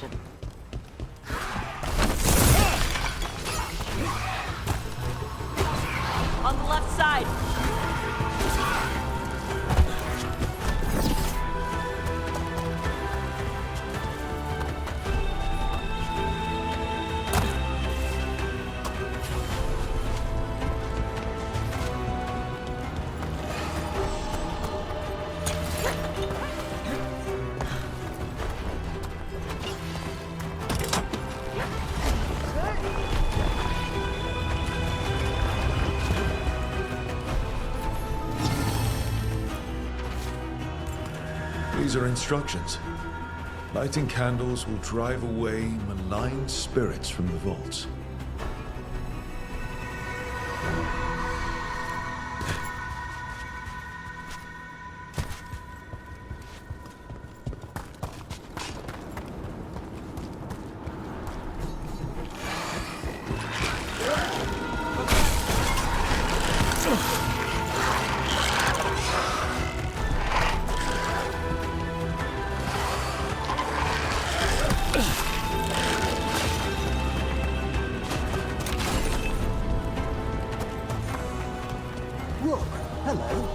Inquisition. On the left side! These are instructions. Lighting candles will drive away malign spirits from the vaults. Look, hello.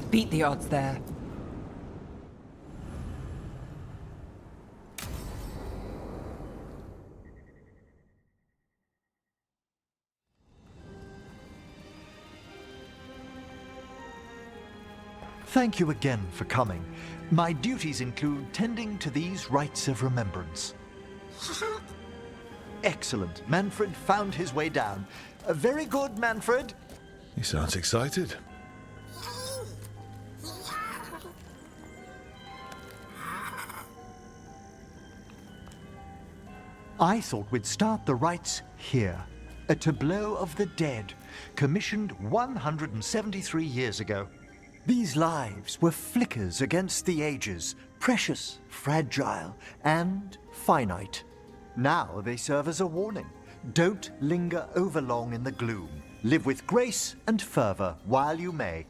Beat the odds there. Thank you again for coming. My duties include tending to these rites of remembrance. Excellent. Manfred found his way down. Very good, Manfred. He sounds excited. I thought we'd start the rites here. A tableau of the dead, commissioned 173 years ago. These lives were flickers against the ages, precious, fragile, and finite. Now they serve as a warning. Don't linger overlong in the gloom. Live with grace and fervor while you may.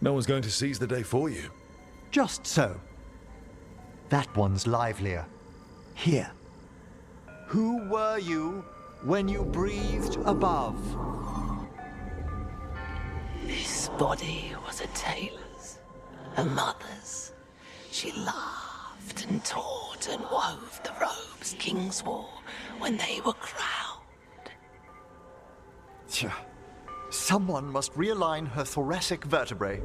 No one's going to seize the day for you. Just so. That one's livelier. Here. Who were you when you breathed above? This body was a tailor's, a mother's. She laughed and taught and wove the robes kings wore when they were crowned. Tja. Someone must realign her thoracic vertebrae.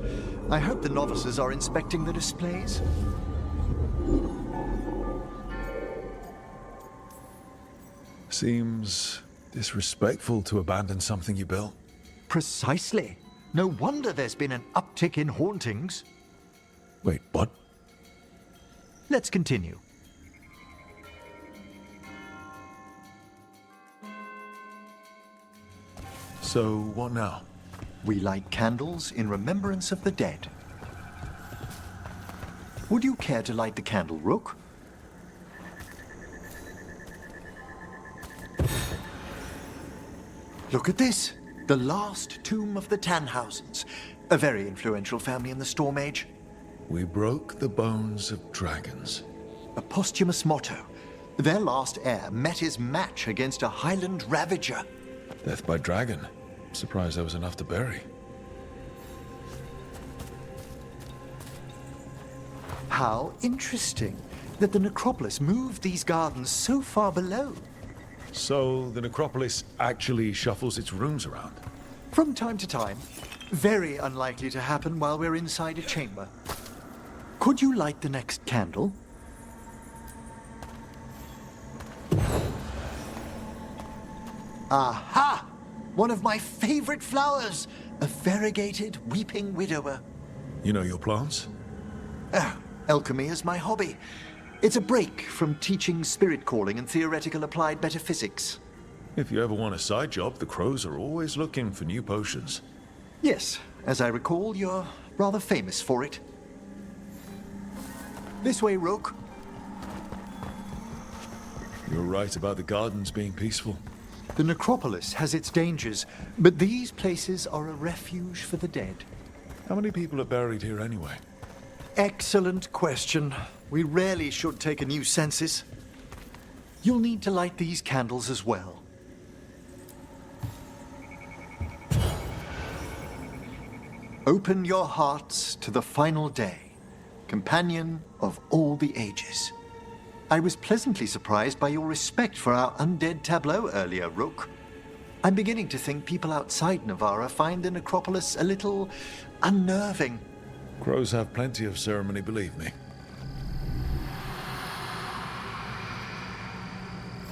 I hope the novices are inspecting the displays. Seems disrespectful to abandon something you built. Precisely. No wonder there's been an uptick in hauntings. Wait, what? Let's continue. So, what now? We light candles in remembrance of the dead. Would you care to light the candle, Rook? Look at this. The last tomb of the Tannhausens. A very influential family in the Storm Age. We broke the bones of dragons. A posthumous motto. Their last heir met his match against a Highland Ravager. Death by dragon. Surprised there was enough to bury. How interesting that the necropolis moved these gardens so far below. So, the necropolis actually shuffles its rooms around? From time to time. Very unlikely to happen while we're inside a chamber. Could you light the next candle? Aha! One of my favorite flowers! A variegated weeping widower. You know your plants? Oh, alchemy is my hobby. It's a break from teaching spirit calling and theoretical applied metaphysics. If you ever want a side job, the crows are always looking for new potions. Yes, as I recall, you're rather famous for it. This way, Rook. You're right about the gardens being peaceful. The necropolis has its dangers, but these places are a refuge for the dead. How many people are buried here anyway? Excellent question. We rarely should take a new census. You'll need to light these candles as well. Open your hearts to the final day, companion of all the ages. I was pleasantly surprised by your respect for our undead tableau earlier, Rook. I'm beginning to think people outside Navarra find the necropolis a little unnerving. Crows have plenty of ceremony, believe me.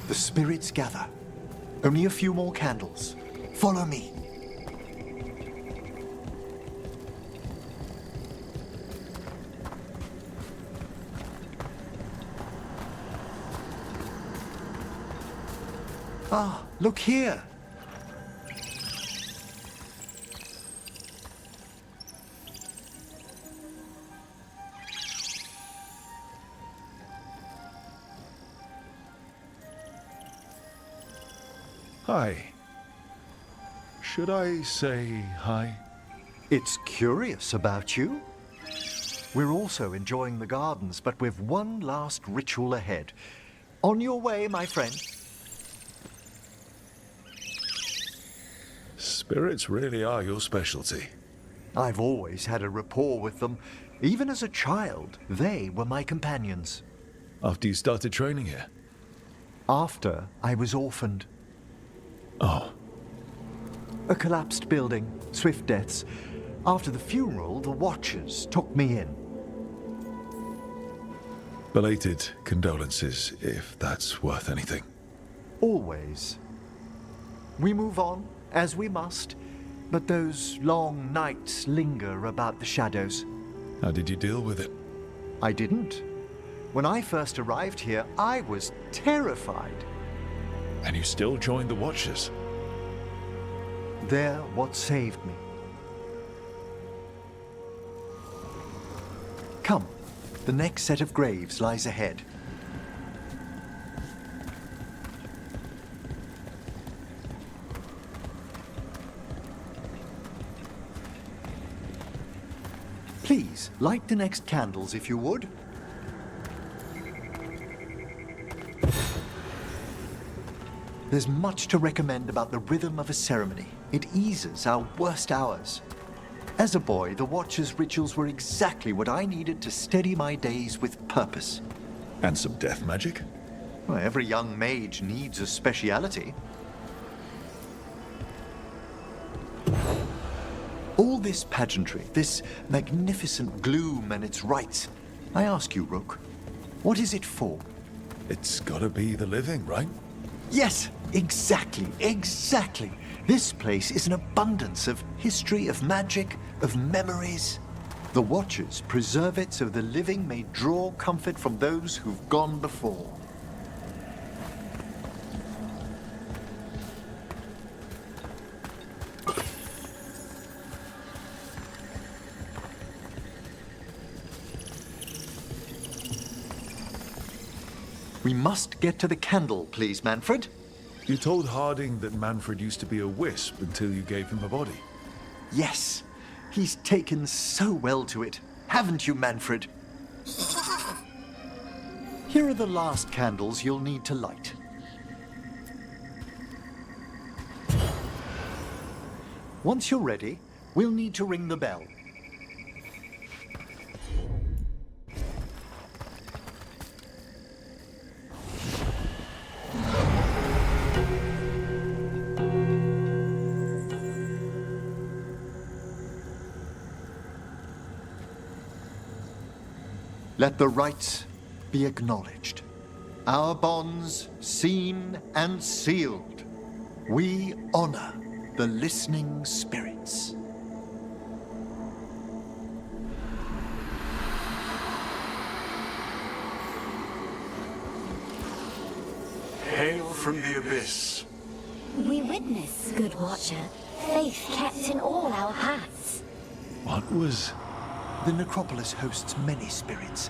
The spirits gather. Only a few more candles. Follow me. Ah, look here. Hi. Should I say hi? It's curious about you. We're also enjoying the gardens, but with one last ritual ahead. On your way, my friend. Spirits really are your specialty. I've always had a rapport with them. Even as a child, they were my companions. After you started training here? After I was orphaned. Oh, A collapsed building, swift deaths. After the funeral, the Watchers took me in. belated condolences, if that's worth anything. Always. We move on, as we must, but those long nights linger about the shadows. How did you deal with it? I didn't. When I first arrived here, I was terrified. And you still joined the Watchers? They're what saved me. Come, the next set of graves lies ahead. Please, light the next candles if you would. There's much to recommend about the rhythm of a ceremony. It eases our worst hours. As a boy, the Watcher's rituals were exactly what I needed to steady my days with purpose. And some death magic? Well, every young mage needs a speciality. All this pageantry, this magnificent gloom and its rites. I ask you, Rook, what is it for? It's gotta be the living, right? Yes, exactly, exactly. This place is an abundance of history, of magic, of memories. The Watchers preserve it so the living may draw comfort from those who've gone before. We must get to the candle, please, Manfred. You told Harding that Manfred used to be a wisp until you gave him a body. Yes, he's taken so well to it. Haven't you, Manfred? Here are the last candles you'll need to light. Once you're ready, we'll need to ring the bell. Let the rites be acknowledged. Our bonds seen and sealed. We honor the listening spirits. Hail from the abyss. We witness, good Watcher, faith kept in all our paths. What was... The necropolis hosts many spirits.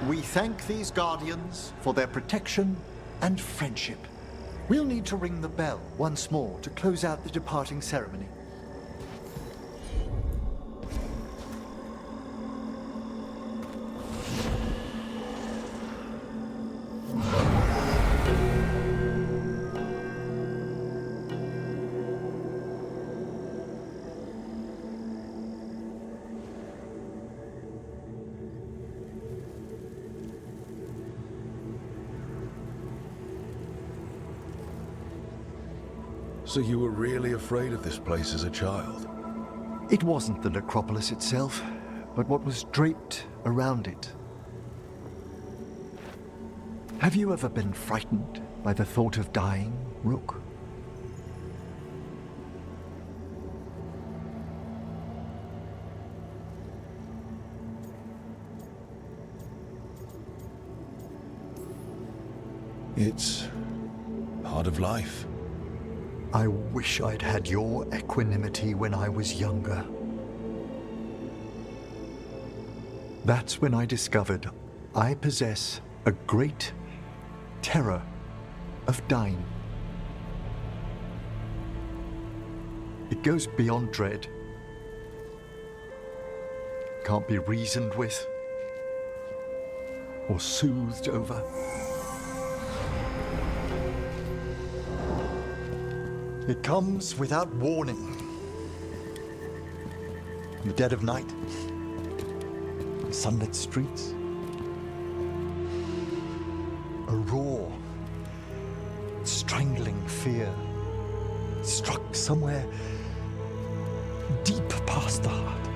We thank these guardians for their protection and friendship. We'll need to ring the bell once more to close out the departing ceremony. So you were really afraid of this place as a child? It wasn't the necropolis itself, but what was draped around it. Have you ever been frightened by the thought of dying, Rook? It's part of life. I wish I'd had your equanimity when I was younger. That's when I discovered I possess a great terror of dying. It goes beyond dread. Can't be reasoned with or soothed over. It comes without warning. In the dead of night, in sunlit streets, a raw, strangling fear struck somewhere deep past the heart.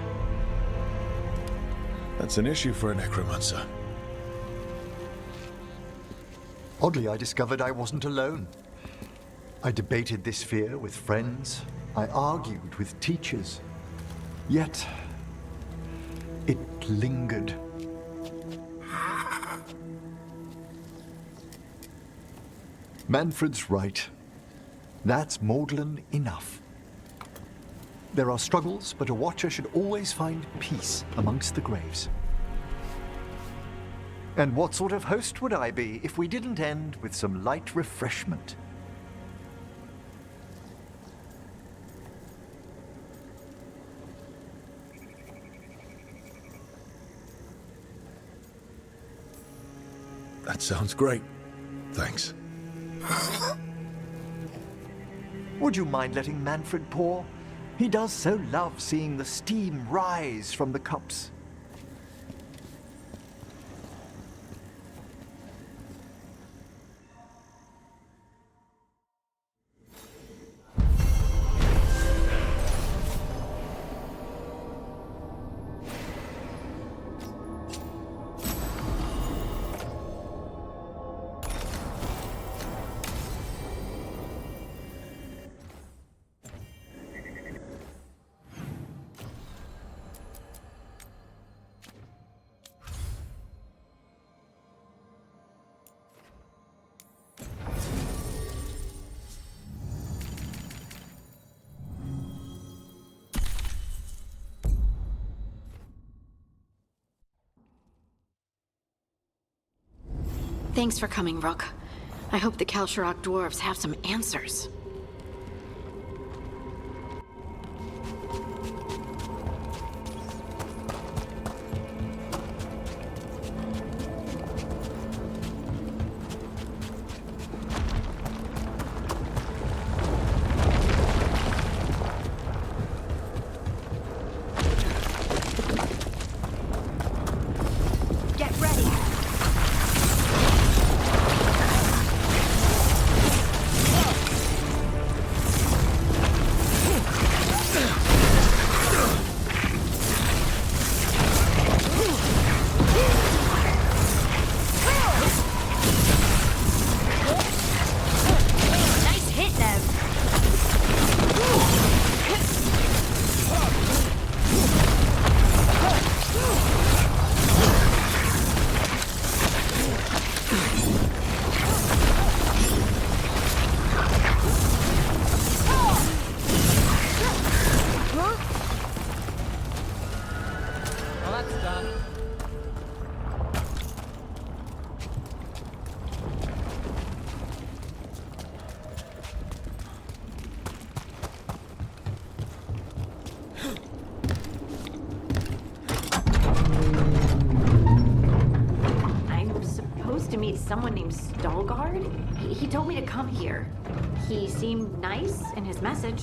That's an issue for a necromancer. Oddly, I discovered I wasn't alone. I debated this fear with friends. I argued with teachers. Yet, it lingered. Manfred's right. That's maudlin enough. There are struggles, but a watcher should always find peace amongst the graves. And what sort of host would I be if we didn't end with some light refreshment? That sounds great. Thanks. Would you mind letting Manfred pour? He does so love seeing the steam rise from the cups. Thanks for coming, Rook. I hope the Kalsharok dwarves have some answers. Get ready! to meet someone named Stalgard. He told me to come here. He seemed nice in his message.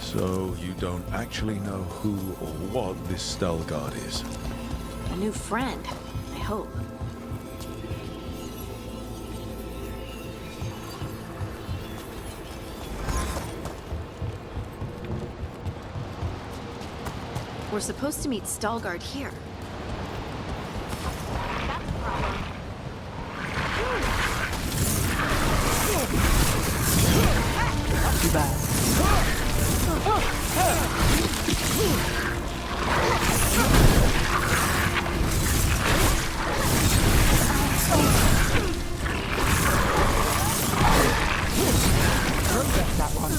So you don't actually know who or what this Stalgard is? A new friend, I hope. We're supposed to meet Stalgard here. That's a problem. Not too bad. Progress that one.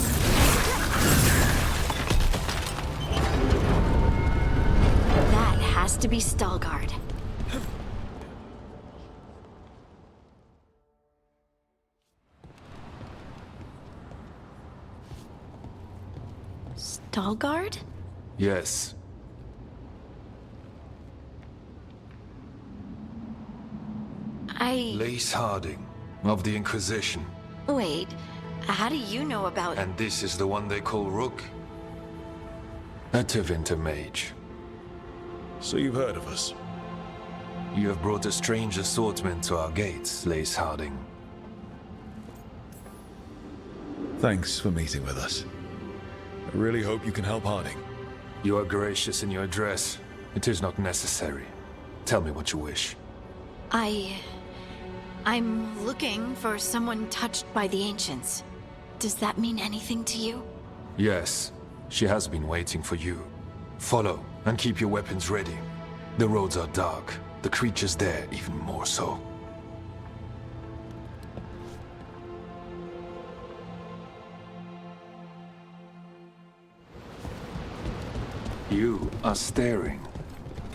That has to be Stalgard. Stalgard? Yes. Lace Harding, of the Inquisition. Wait, how do you know about... And this is the one they call Rook? A Tevinter mage. So you've heard of us? You have brought a strange assortment to our gates, Lace Harding. Thanks for meeting with us. I really hope you can help Harding. You are gracious in your address. It is not necessary. Tell me what you wish. I'm looking for someone touched by the Ancients. Does that mean anything to you? Yes, she has been waiting for you. Follow, and keep your weapons ready. The roads are dark, the creatures there even more so. You are staring.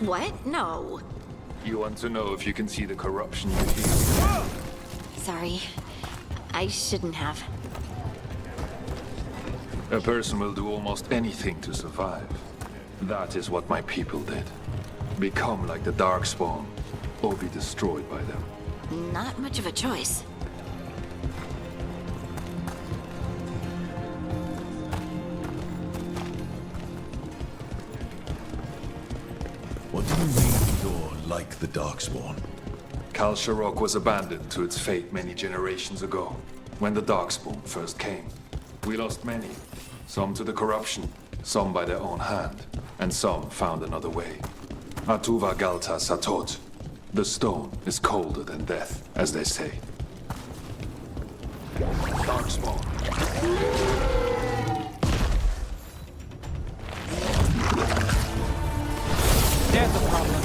What? No. You want to know if you can see the corruption you feel. Sorry. I shouldn't have. A person will do almost anything to survive. That is what my people did. Become like the Darkspawn, or be destroyed by them. Not much of a choice. What do you mean you're like the Darkspawn? Kal Sharok was abandoned to its fate many generations ago, when the Darkspawn first came. We lost many, some to the corruption, some by their own hand, and some found another way. Atuva Galta Satot. The stone is colder than death, as they say. Darkspawn. There's a problem.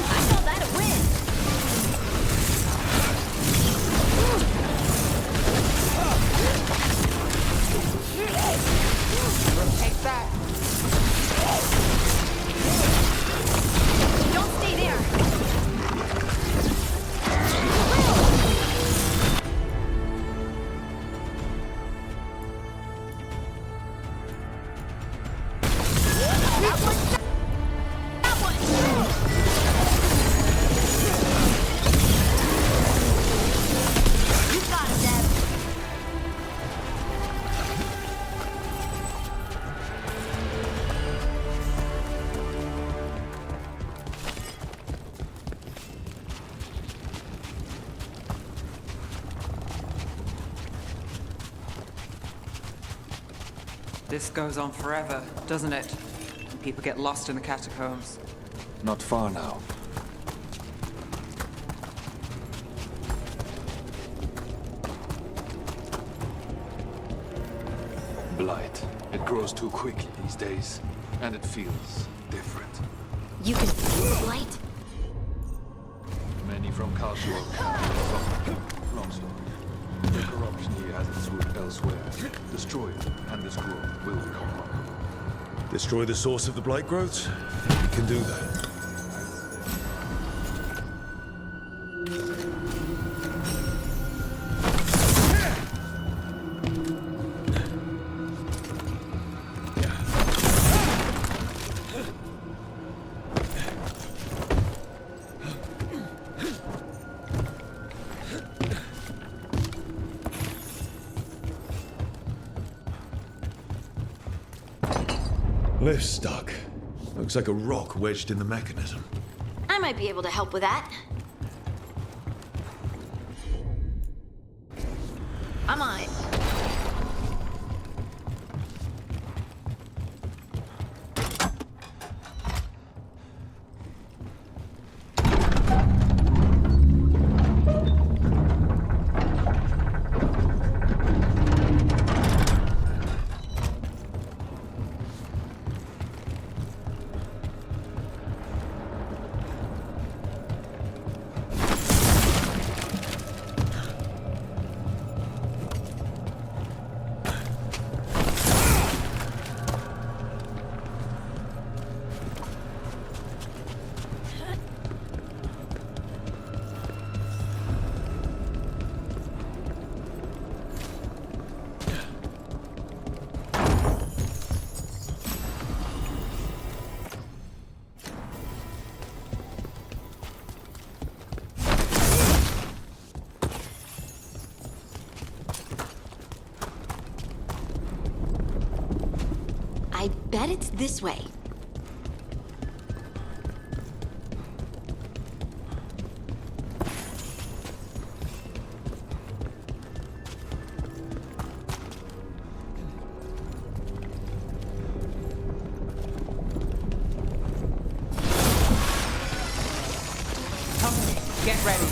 I call that a win! Take that. Don't stay there! This goes on forever, doesn't it? People get lost in the catacombs. Not far now. Blight. It grows too quickly these days, and it feels different. You can feel blight? Many from Kal Sharok. Long story. The corruption here has its root elsewhere. Destroy it, and this growth will become one. Destroy the source of the blight growths? We can do that. Lift's stuck. Looks like a rock wedged in the mechanism. I might be able to help with that. I'm on it. I bet it's this way. Get ready.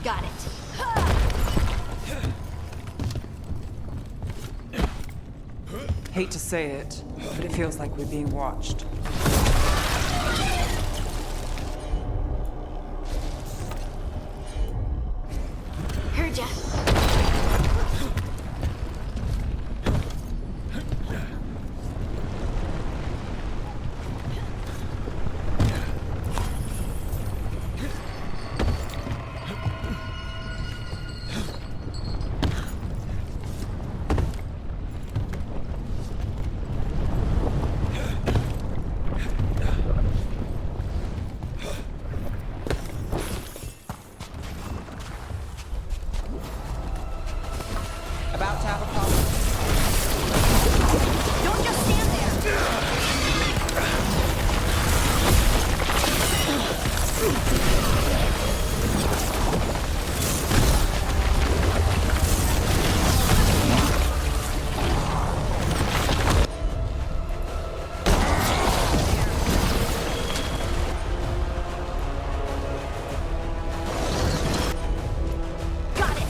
Got it. Hate to say it, but it feels like we're being watched. Heard ya. About to have a problem. Don't just stand Got it.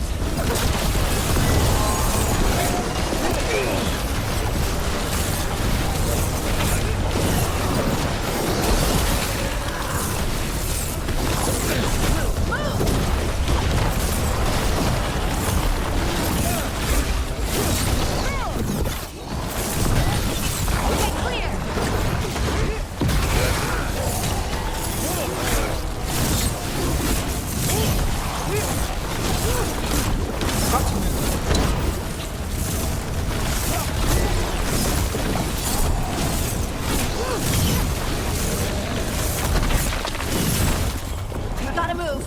Okay, clear. Gotta move.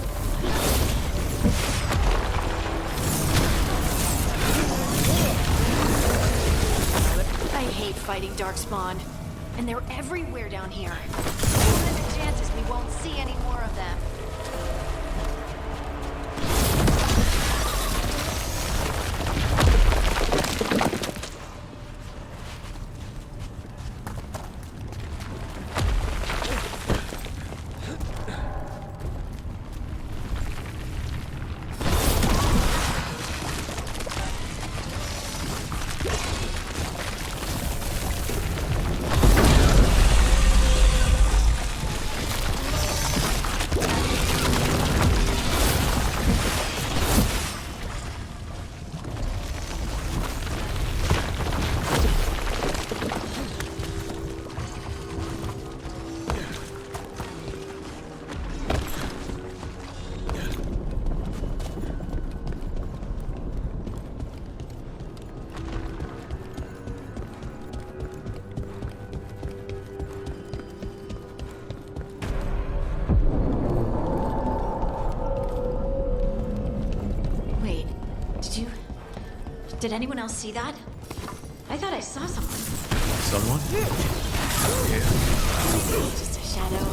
I hate fighting Darkspawn, and they're everywhere down here. What is a chance we won't see any more of them. Did anyone else see that? I thought I saw someone. Someone? Yeah. Just a shadow.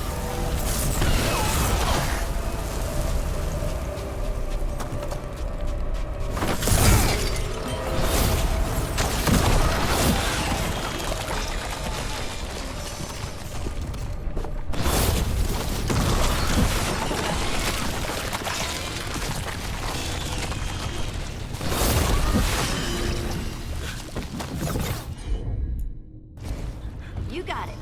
You got it.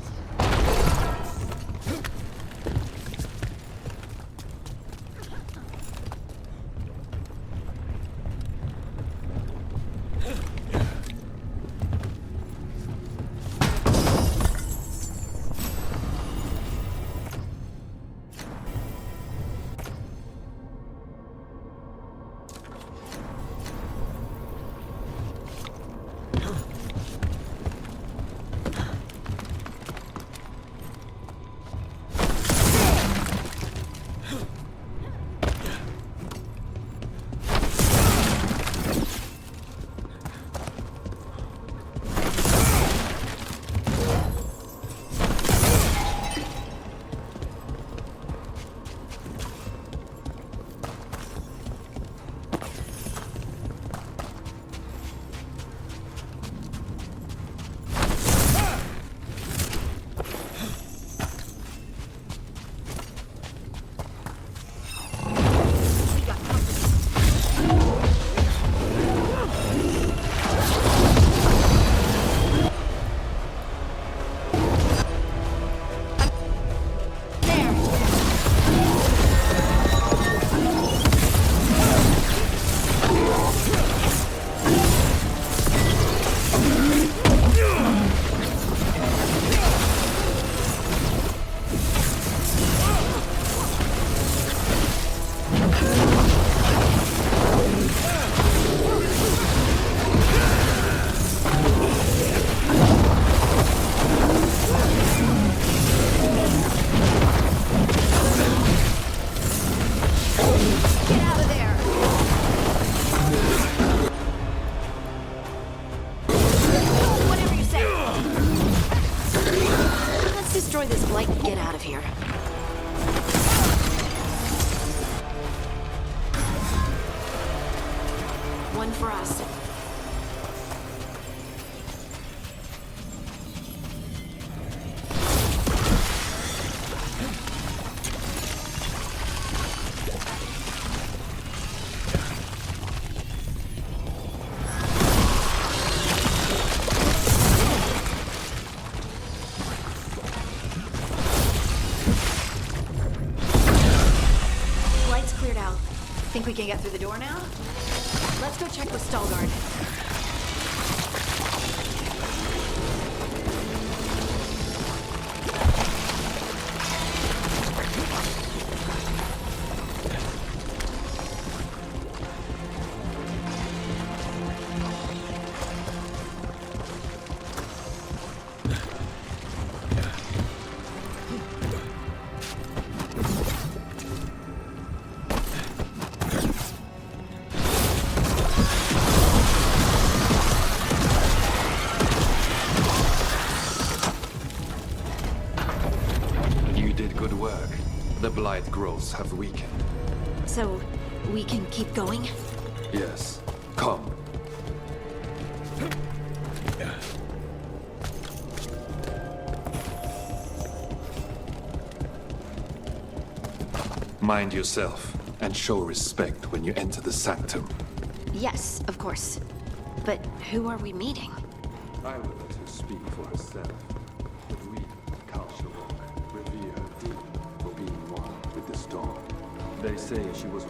Destroy this blight and get out of here. One for us. Think we can get through the door now? Let's go check with Veilguard. walls have weakened. So, we can keep going? Yes. Come. Mind yourself, and show respect when you enter the sanctum. Yes, of course. But who are we meeting? I will let her speak for herself. But we, Kalsharok, revere her deeply for being one with the storm. They say she was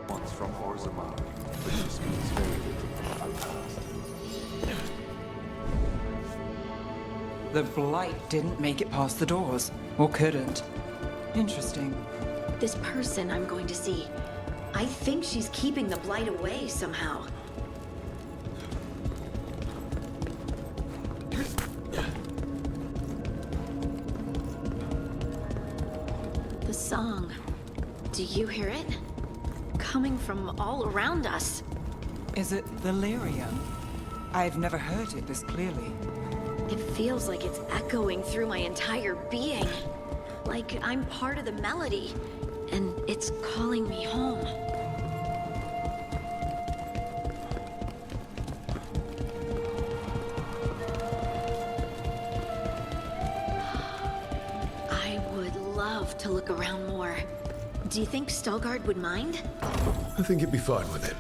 once from Orzammar, but she speaks very little of her past. The Blight didn't make it past the doors. Or couldn't. Interesting. This person I'm going to see. I think she's keeping the Blight away somehow. The song. Do you hear it? Coming from all around us. Is it the lyrium? I've never heard it this clearly. It feels like it's echoing through my entire being. Like I'm part of the melody, and it's calling me home. I would love to look around more. Do you think Stalgard would mind? I think he'd be fine with it.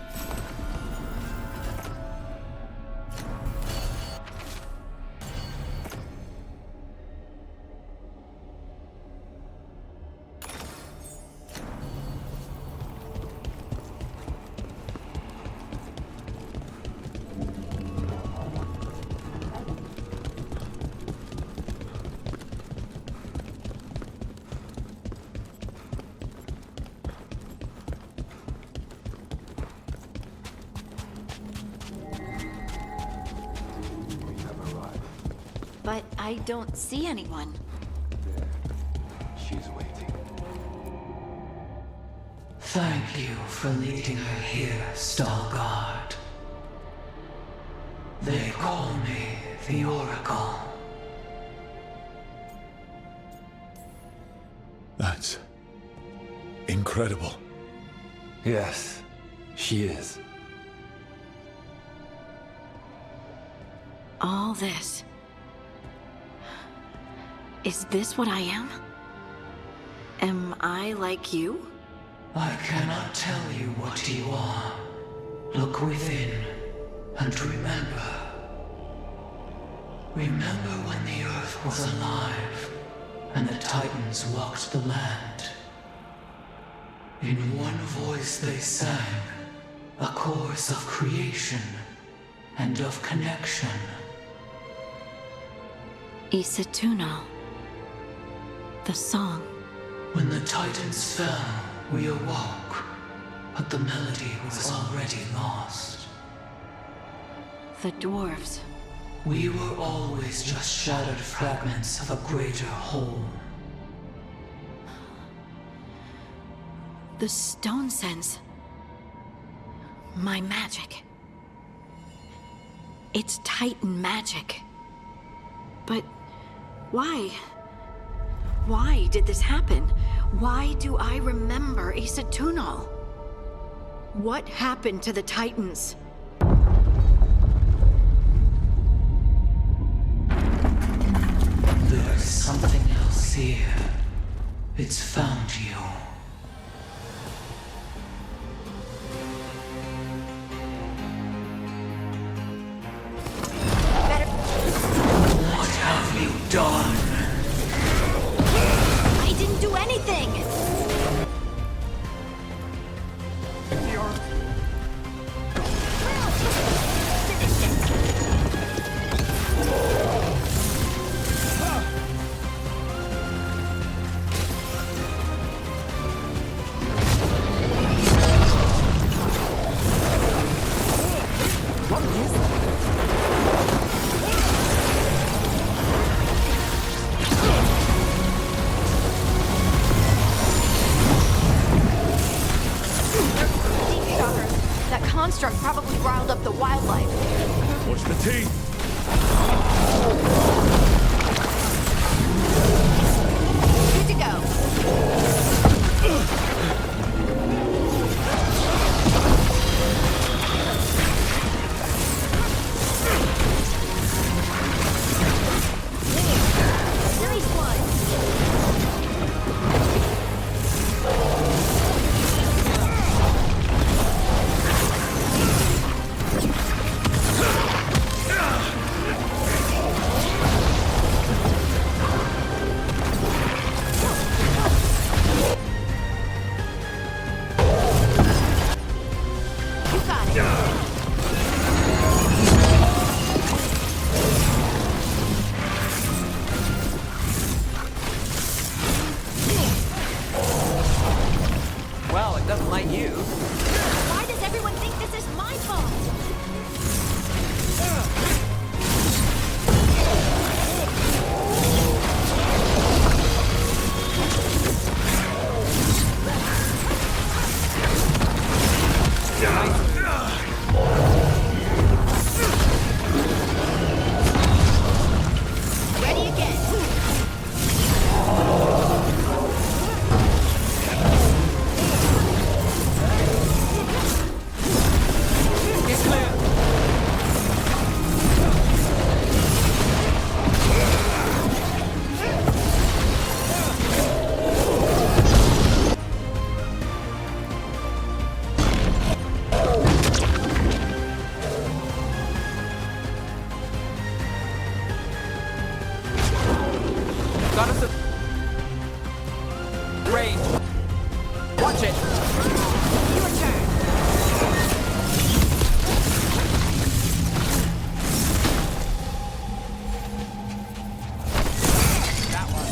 But I don't see anyone. There. She's waiting. Thank you for leading her here, Stalgard. They call me the Oracle. That's incredible. Yes, she is. All this. Is this what I am? Am I like you? I cannot tell you what you are. Look within and remember. Remember when the earth was alive and the Titans walked the land. In one voice they sang a chorus of creation and of connection. Isatuno. The song. When the Titans fell, we awoke, but the melody was already lost. The dwarves. We were always just shattered fragments of a greater whole. The stone sense. My magic. It's Titan magic. But why? Why did this happen? Why do I remember Isatuno? What happened to the Titans? There's something else here. It's found you. What have you done? I didn't do anything! That construct probably riled up the wildlife. Watch the teeth! Good to go. Well, it doesn't like you. Why does everyone think this is my fault? Ready again. Get clear. Got us a range. Watch it. Your turn. That one.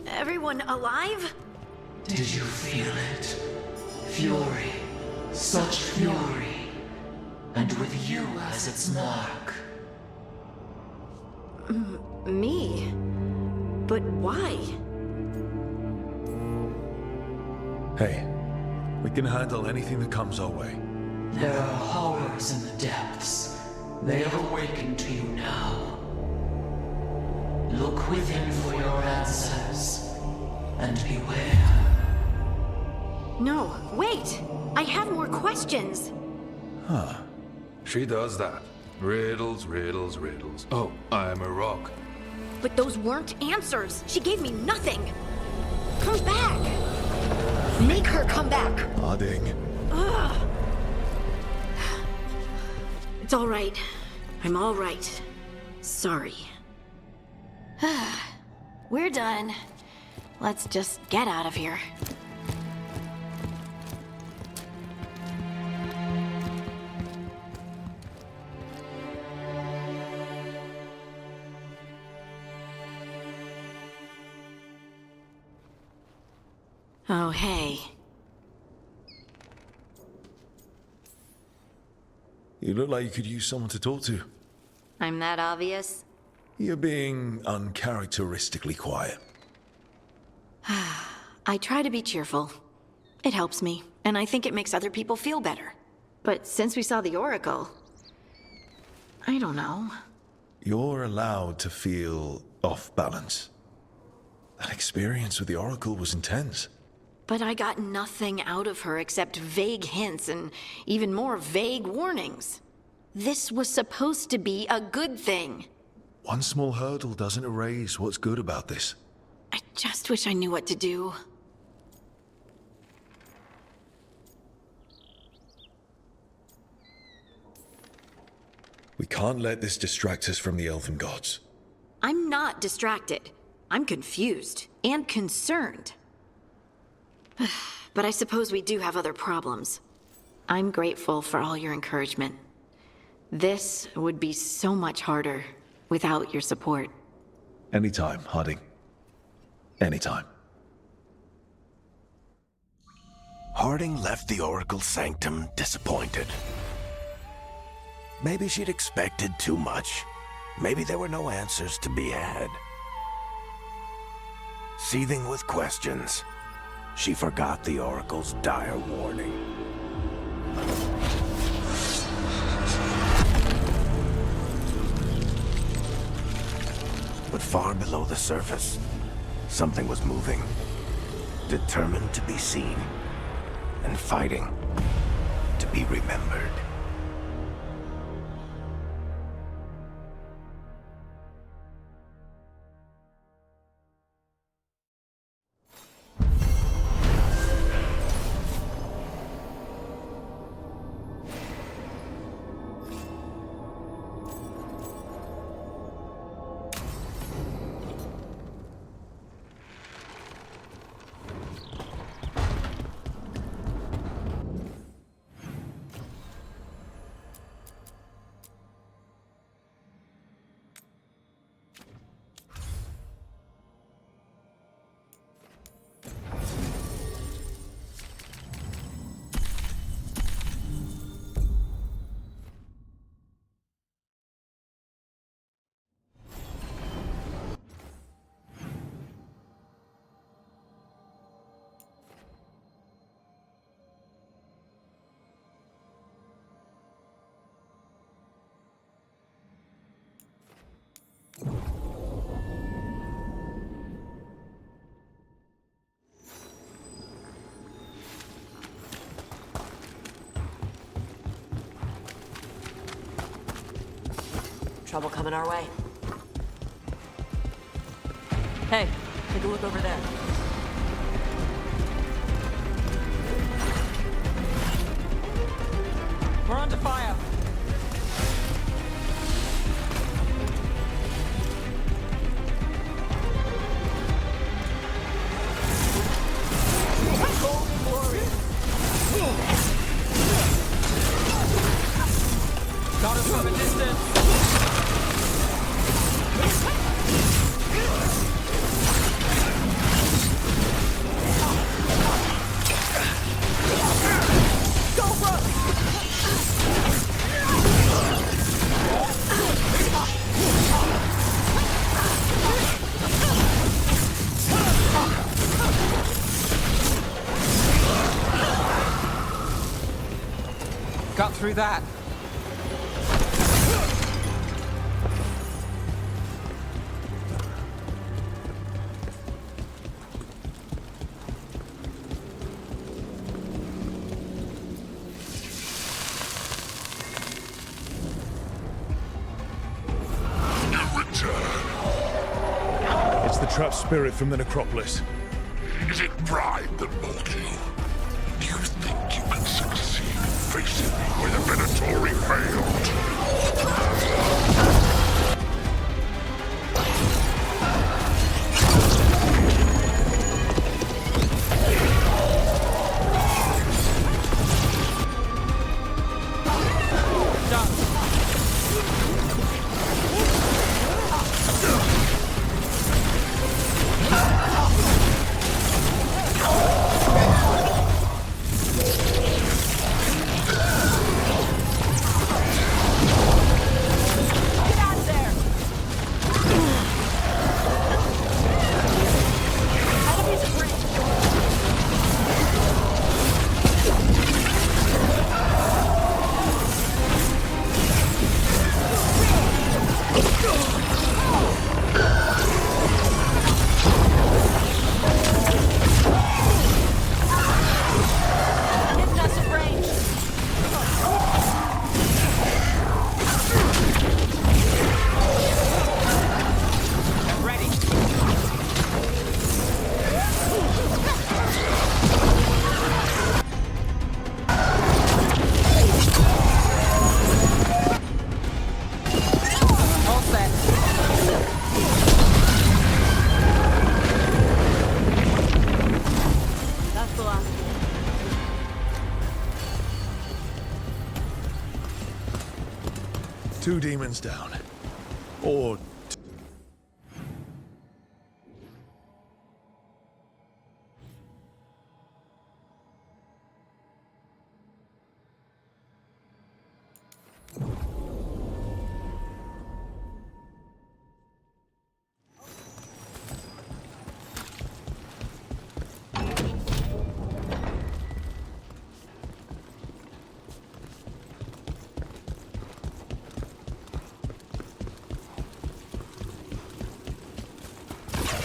Everyone alive? Did you feel it? Fury. Such fury. And with you as its mark. Me? But why? Hey, we can handle anything that comes our way. There are horrors in the depths. They have awakened to you now. Look within for your answers. And beware. No, wait! I have more questions. She does that. Riddles, riddles, riddles. Oh, I'm a rock. But those weren't answers. She gave me nothing. Come back. Make her come back. Harding. Ugh. It's all right. I'm all right. Sorry. We're done. Let's just get out of here. Oh, hey. You look like you could use someone to talk to. I'm that obvious? You're being uncharacteristically quiet. I try to be cheerful. It helps me, and I think it makes other people feel better. But since we saw the Oracle, I don't know. You're allowed to feel off balance. That experience with the Oracle was intense. But I got nothing out of her except vague hints and even more vague warnings. This was supposed to be a good thing. One small hurdle doesn't erase what's good about this. I just wish I knew what to do. We can't let this distract us from the Elven Gods. I'm not distracted. I'm confused and concerned. But I suppose we do have other problems. I'm grateful for all your encouragement. This would be so much harder without your support. Anytime, Harding. Anytime. Harding left the Oracle Sanctum disappointed. Maybe she'd expected too much. Maybe there were no answers to be had. Seething with questions, she forgot the Oracle's dire warning. But far below the surface, something was moving. Determined to be seen, and fighting to be remembered. trouble coming our way. Hey, take a look over there. We're under fire. Got us from a distance. Got through that. It's the trapped spirit from the necropolis. Is it pride that molded you? Do you think you can succeed facing me where the Venatori failed? Two demons down. Or...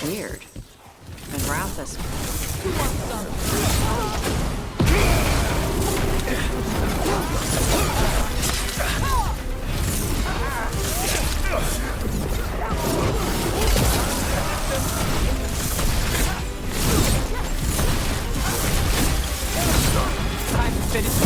Weird. And Rathus. Time to finish.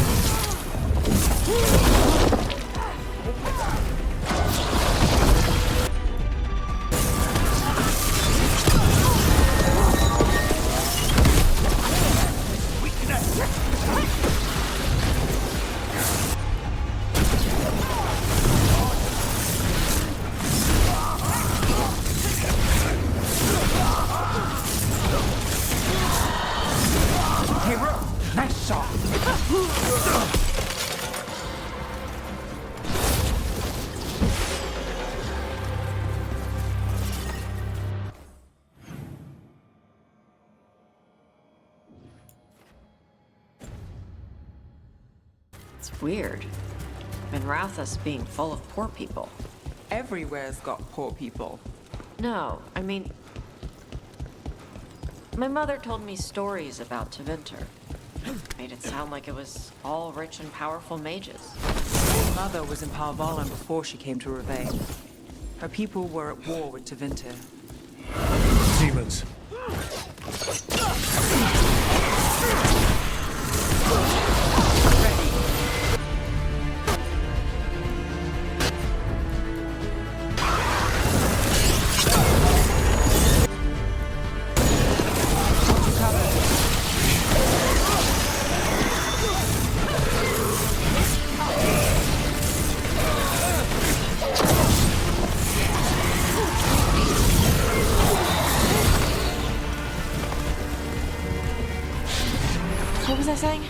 Hey, Ro! Nice shot! It's weird. And Rathus being full of poor people. Everywhere's got poor people. No, I mean... My mother told me stories about Tevinter. Made it sound like it was all rich and powerful mages. Mother was in Parvalan before she came to Ravane. Her people were at war with Tevinter. Demons. What was I saying?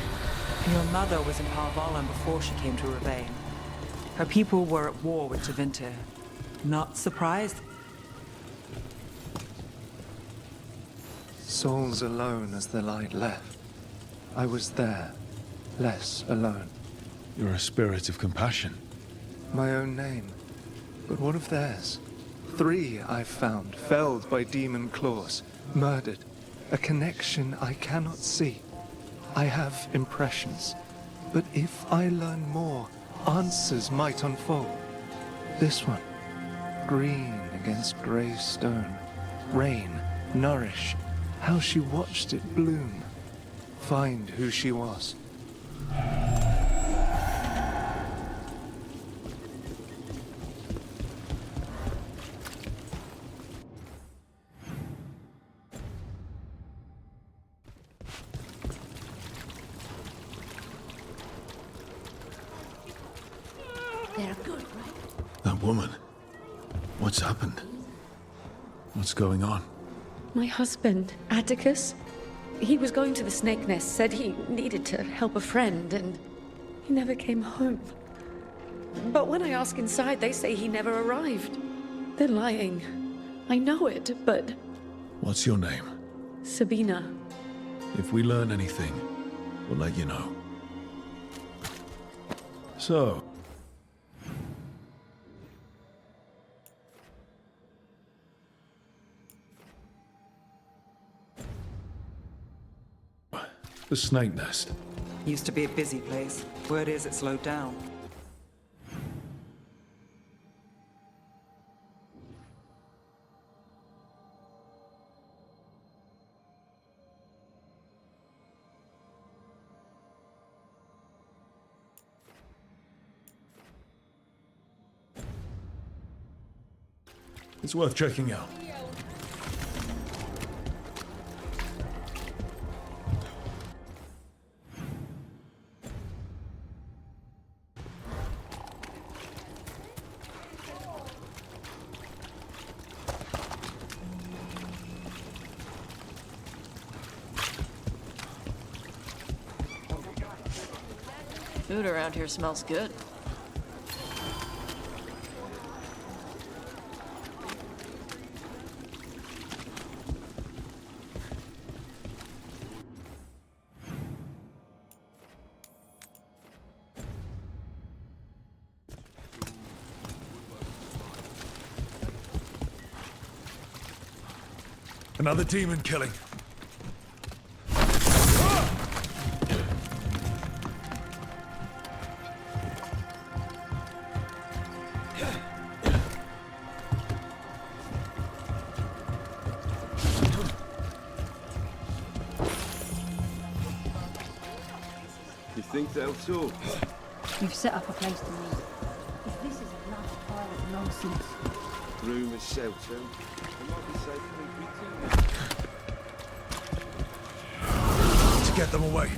Your mother was in Parvalan before she came to Ravane. Her people were at war with Tevinter. Not surprised? Souls alone as the light left. I was there, less alone. You're a spirit of compassion. My own name, but what of theirs? 3 I've found, felled by demon claws, murdered. A connection I cannot see. I have impressions, but if I learn more, answers might unfold. This one, green against grey stone. Rain, nourish, how she watched it bloom. Find who she was. They're good, right? That woman. What's happened? What's going on? My husband, Atticus, he was going to the Snake Nest, said he needed to help a friend, and he never came home. But when I ask inside, they say he never arrived. They're lying. I know it, but... What's your name? Sabina. If we learn anything, we'll let you know. So... the Snake Nest. Used to be a busy place. Word is it slowed down. It's worth checking out. Food around here smells good. Another demon killing. You think they'll talk? You've set up a place to meet. If this is another pile of nonsense. Room and shelter. It might be safe for me To get them away.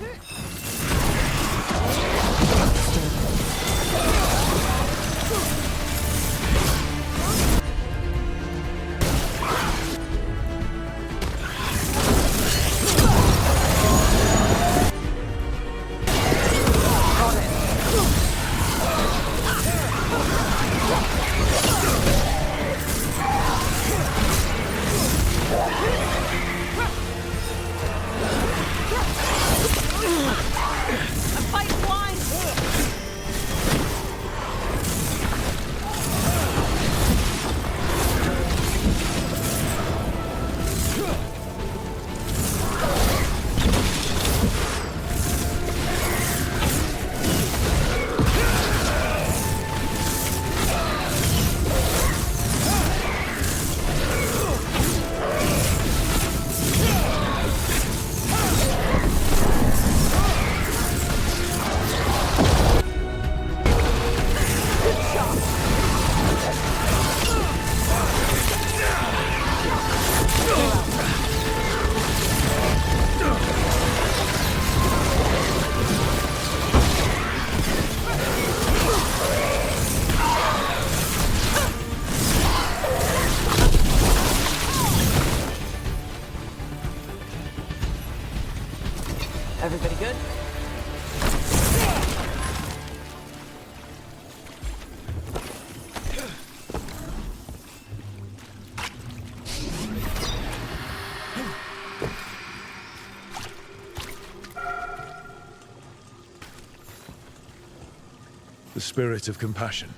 The spirit of compassion.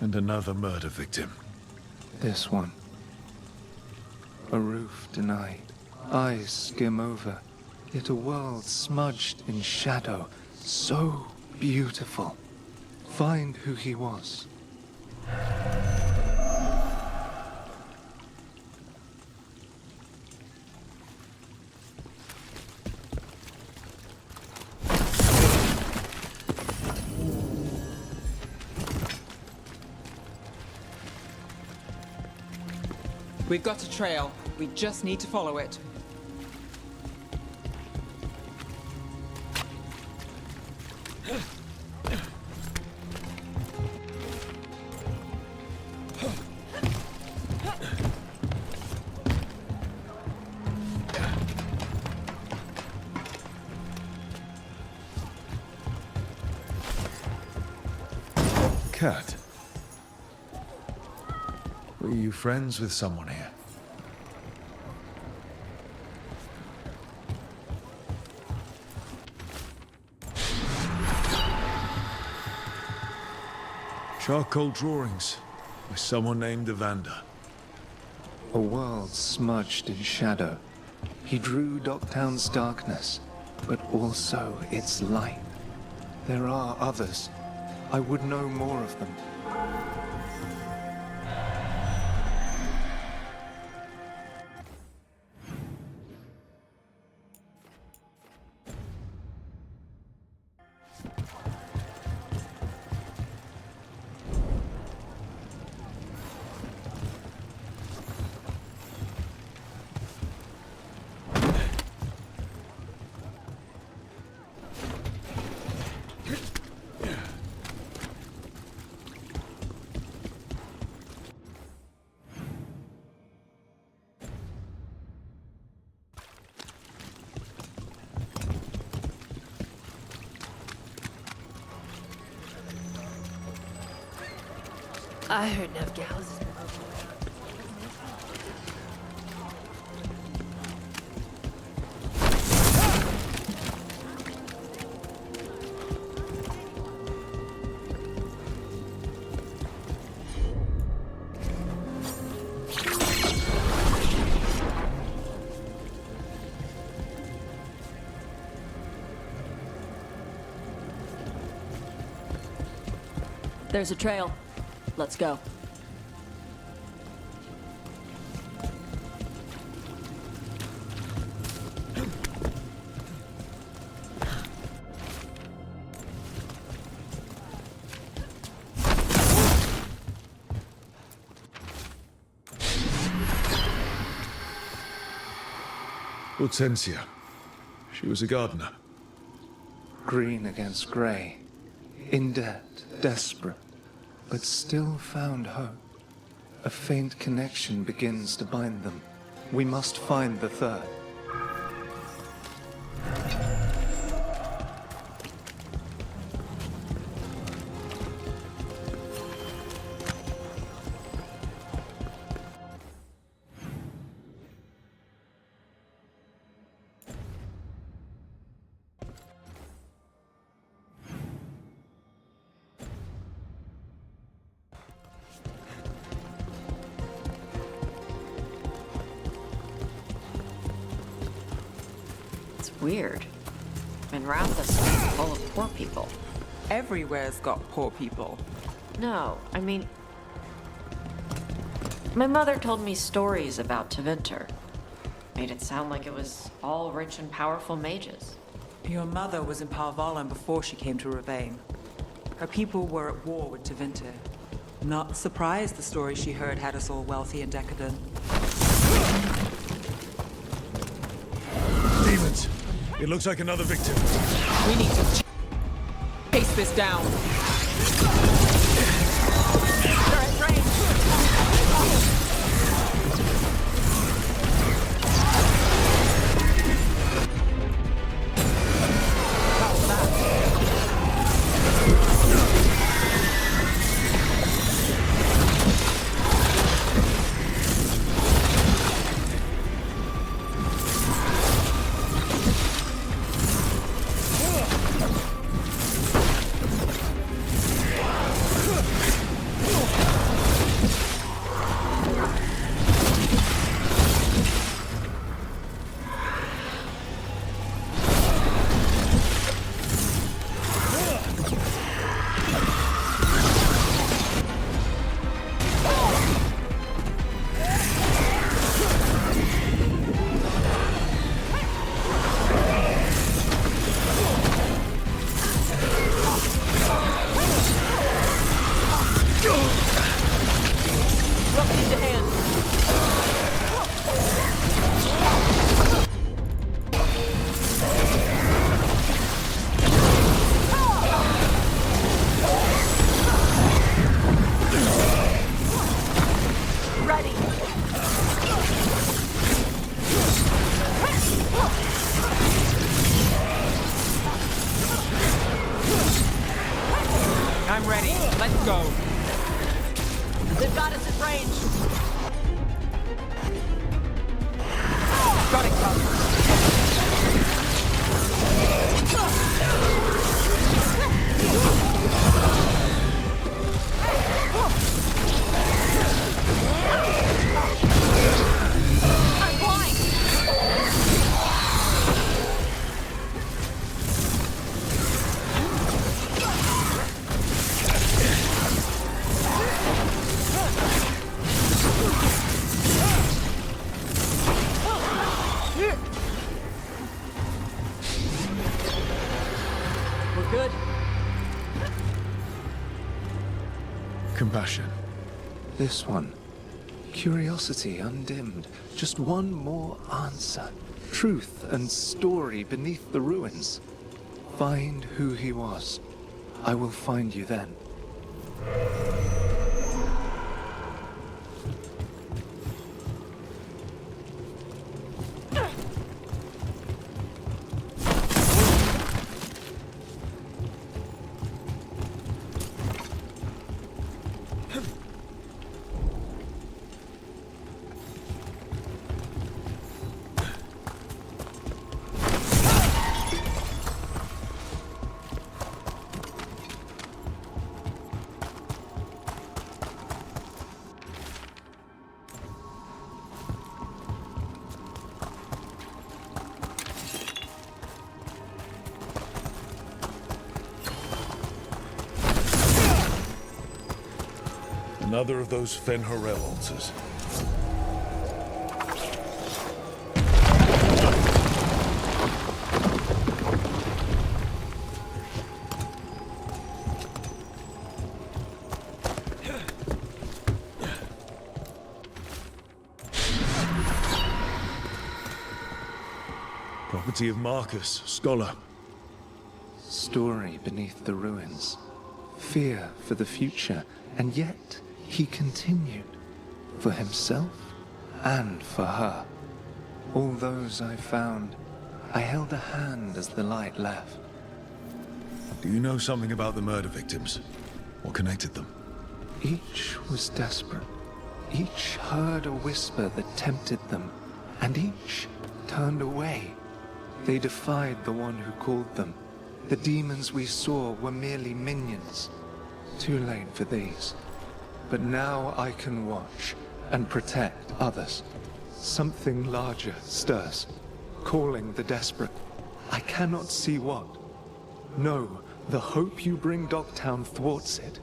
And another murder victim. This one. A roof denied. Eyes skim over. Yet a world smudged in shadow. So beautiful. Find who he was. We've got a trail. We just need to follow it. Cat. Were you friends with someone here? Charcoal drawings by someone named Evander. A world smudged in shadow. He drew Docktown's darkness, but also its light. There are others. I would know more of them. I heard Nevgal's is There's a trail. Let's go. Hortensia. She was a gardener. Green against grey. In debt, desperate, but still found hope. A faint connection begins to bind them. We must find the third. Weird. Minrathous is full of poor people. Everywhere's got poor people. No, I mean... My mother told me stories about Tevinter. Made it sound like it was all rich and powerful mages. Your mother was in Parvalan before she came to Ravane. Her people were at war with Tevinter. Not surprised the story she heard had us all wealthy and decadent. Demons! It looks like another victim. We need to chase this down. Need your hand. Ready. I'm ready. Let's go. They've got us at range. Got it covered. I'm blind. We're good. Compassion. This one. Curiosity undimmed. Just one more answer. Truth and story beneath the ruins. Find who he was. I will find you then. Another of those Fen'Harel altars. Property of Marcus, scholar. Story beneath the ruins. Fear for the future, and yet he continued. For himself and for her. All those I found, I held a hand as the light left. Do you know something about the murder victims? What connected them? Each was desperate. Each heard a whisper that tempted them, and each turned away. They defied the one who called them. The demons we saw were merely minions. Too late for these. But now I can watch and protect others. Something larger stirs, calling the desperate. I cannot see what. No, the hope you bring Dogtown thwarts it,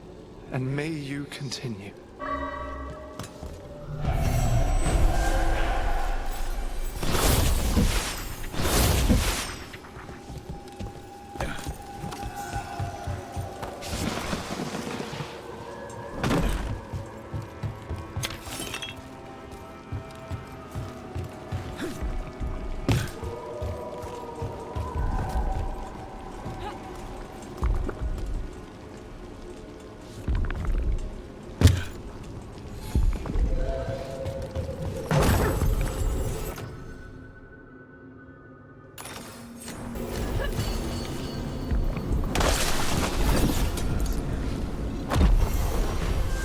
and may you continue.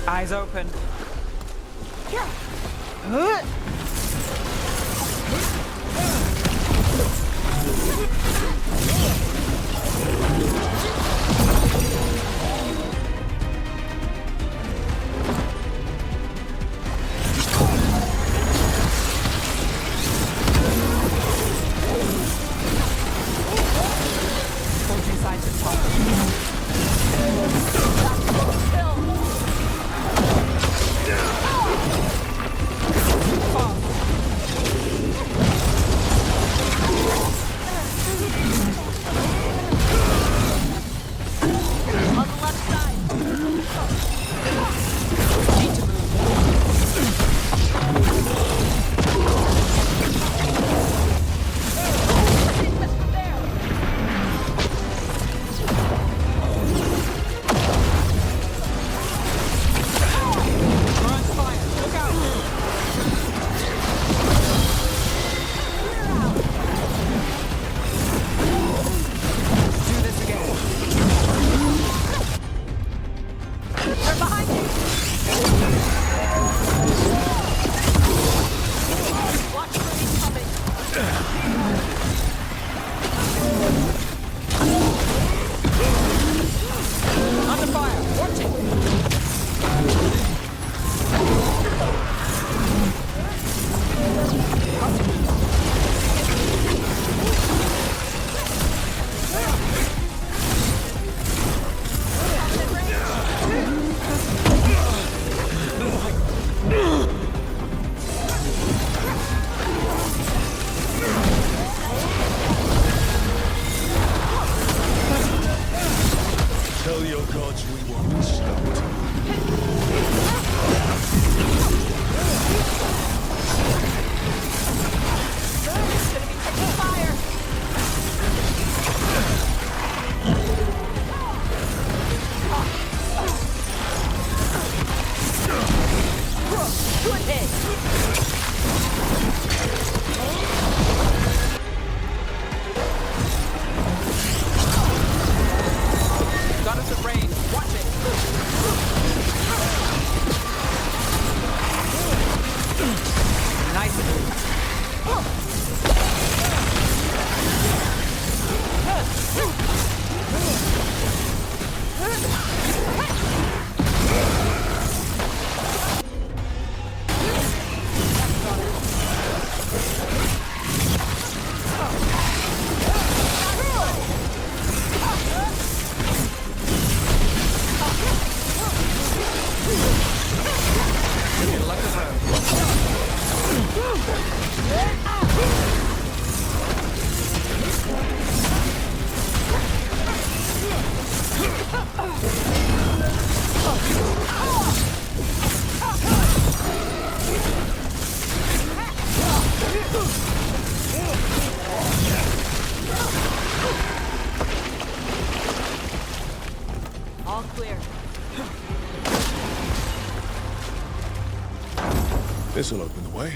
Eyes open. Got us at range. Watch it. Nice move. All clear. This'll open the way.